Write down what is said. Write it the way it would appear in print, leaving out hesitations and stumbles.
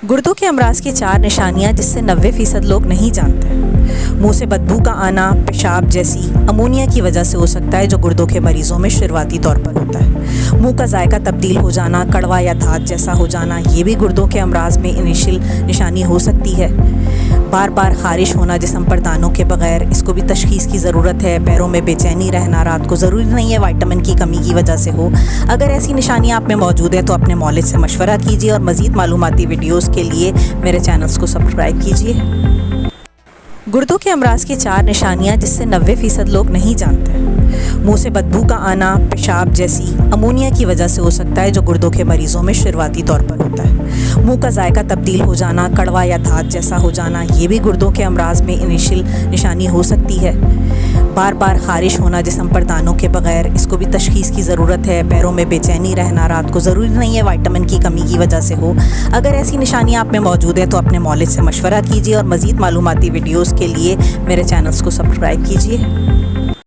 गुर्दों के अमराज की 4 निशानियां जिससे 90% लोग नहीं जानते। मुंह से बदबू का आना पेशाब जैसी अमोनिया की वजह से हो सकता है, जो गुर्दों के मरीजों में शुरुआती तौर पर होता है। मुंह का जायका तब्दील हो जाना, कड़वा या धात जैसा हो जाना, ये भी गुर्दों के अमराज में इनिशियल निशानी हो सकती है। बार बार खारिश होना जिस्म पर दानों के बगैर, इसको भी तशखीस की ज़रूरत है। पैरों में बेचैनी रहना, रात को ज़रूरी नहीं है विटामिन की कमी की वजह से हो। अगर ऐसी निशानियाँ आप में मौजूद है तो अपने मौलिद से मशवरा कीजिए और मज़ीद मालूमाती वीडियोज़ के लिए मेरे चैनल्स को सब्सक्राइब कीजिए। गुर्दों के अमराज की 4 निशानियां जिससे 90% लोग नहीं जानते। मुंह से बदबू का आना पेशाब जैसी अमोनिया की वजह से हो सकता है, जो गुर्दों के मरीजों में शुरुआती तौर पर होता है। मुंह का जायका तब्दील हो जाना, कड़वा या धात जैसा हो जाना, ये भी गुर्दों के अमराज में इनिशियल निशानी हो सकती है। बार बार खारिश होना जिस्म पर दानों के बगैर, इसको भी तशखीस की ज़रूरत है। पैरों में बेचैनी रहना, रात को ज़रूरी नहीं है विटामिन की कमी की वजह से हो। अगर ऐसी निशानियाँ आप में मौजूद है तो अपने मौलिद से मशवरा कीजिए और मज़ीद मालूमाती वीडियोज़ के लिए मेरे चैनल्स को सब्सक्राइब कीजिए।